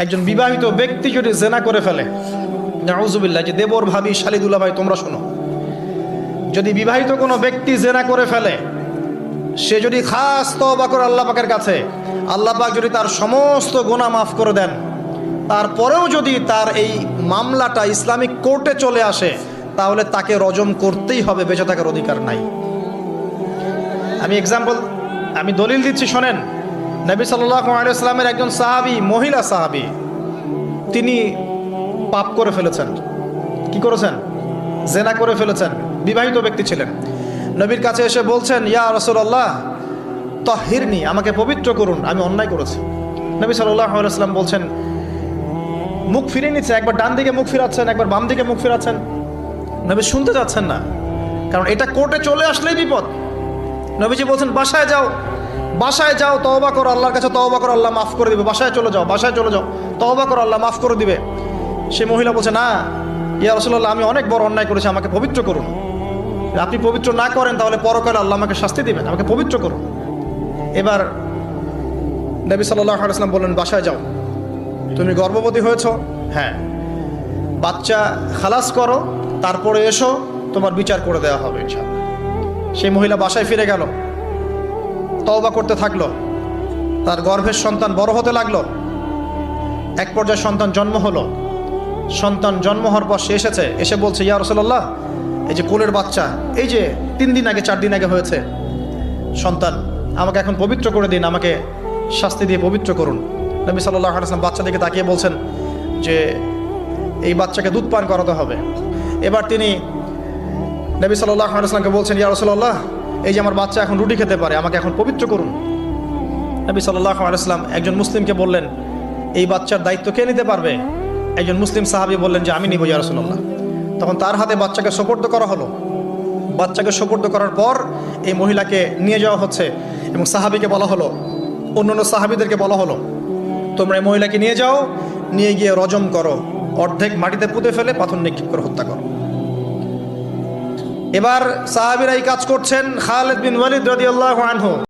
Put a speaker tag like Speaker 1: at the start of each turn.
Speaker 1: একজন বিবাহিত ব্যক্তি যদি জেনা করে ফেলে, নাউজুবিল্লাহ, যে দেবর ভাবি শালিদুল্লাহ ভাই তোমরা শোনো, যদি বিবাহিত কোনো ব্যক্তি জেনা করে ফেলে, সে যদি খাস তওবা করে আল্লাহ পাকের কাছে, আল্লাহ পাক যদি তার সমস্ত গুনাহ মাফ করে দেন, তারপরেও যদি তার এই মামলাটা ইসলামিক কোর্টে চলে আসে, তাহলে তাকে রজম করতেই হবে, বেঁচে থাকার অধিকার নাই। আমি দলিল দিচ্ছি, শোনেন। নবী সাল্লাল্লাহু আলাইহি ওয়াসাল্লামের একজন সাহাবী, মহিলা সাহাবী, তিনি পাপ করে ফেলেছেন। কি করেছেন? জেনা করে ফেলেছেন। বিবাহিত ব্যক্তি ছিলেন। নবীর কাছে এসে বলছেন, ইয়া রাসূলুল্লাহ তাহহিরনি, আমাকে পবিত্র করুন, আমি অন্যায় করেছি। নবী সাল্লাল্লাহু আলাইহি ওয়াসাল্লাম বলছেন, মুখ ফিরিয়ে নিচ্ছে, একবার ডান দিকে মুখ ফিরাচ্ছেন, একবার বাম দিকে মুখ ফিরাচ্ছেন। নবী শুনতে যাচ্ছেন না, কারণ এটা কোর্টে চলে আসলেই বিপদ। নবীজি বলছেন, বাসায় যাও, বাসায় যাও, তওবা করো, আল্লাহর কাছে তওবা করো, আল্লাহ মাফ করে দিবে। বাসায় চলে যাও, বাসায় চলে যাও, তওবা করো, আল্লাহ মাফ করে দিবে। সে মহিলা বলছে, না ইয়া রাসূলুল্লাহ, আমি অনেক বড় অন্যায় করেছি, আমাকে পবিত্র করুন। আপনি পবিত্র না করেন তাহলে পরকালে আল্লাহ আমাকে শাস্তি দিবেন, আমাকে পবিত্র করুন। এবার নবী সাল্লাল্লাহু আলাইহি ওয়াসাল্লাম বললেন, বাসায় যাও। তুমি গর্ভবতী হয়েছ? হ্যাঁ। বাচ্চা খালাস করো, তারপরে এসো, তোমার বিচার করে দেওয়া হবে ইনশাআল্লাহ। সেই মহিলা বাসায় ফিরে গেল, তওবা করতে থাকলো, তার গর্ভের সন্তান বড় হতে লাগলো। এক পর্যায়ে সন্তান জন্ম হলো। সন্তান জন্ম হওয়ার পর সে এসে বলছে, ইয়া রাসূলুল্লাহ, এই যে কোলের বাচ্চা, এই যে 3 দিন আগে 4 দিন আগে হয়েছে সন্তান, আমাকে এখন পবিত্র করে দিন, আমাকে শাস্তি দিয়ে পবিত্র করুন। নবী সাল্লাল্লাহু আলাইহি ওয়াসাল্লাম বাচ্চা দিকে তাকিয়ে বলছেন যে এই বাচ্চাকে দুধ পান করাতে হবে। এবার তিনি নবী সাল্লাল্লাহু আলাইহি ওয়াসাল্লামকে বলছেন, ইয়া রাসূলুল্লাহ, এই যে আমার বাচ্চা এখন রুটি খেতে পারে, আমাকে এখন পবিত্র করুন। নবী সাল্লাল্লাহু আলাইহি ওয়াসাল্লাম একজন মুসলিমকে বললেন, এই বাচ্চার দায়িত্ব কে নিতে পারবে? একজন মুসলিম সাহাবী বললেন যে আমি নিব ইয়া রাসূলুল্লাহ। তখন তার হাতে বাচ্চাকে সোপর্দ করা হলো। বাচ্চাকে সোপর্দ করার পর এই মহিলাকে নিয়ে যাওয়া হচ্ছে এবং সাহাবীকে বলা হলো, অন্যান্য সাহাবীদেরকে বলা হলো, তোমরা এই মহিলাকে নিয়ে যাও, নিয়ে গিয়ে রজম করো, অর্ধেক মাটিতে পুঁতে ফেলে পাথর নিক্ষেপ করে হত্যা করো। এবার সাহাবীরা এই কাজ করছেন। খালিদ বিন ওয়ালিদ রাদিয়াল্লাহু আনহু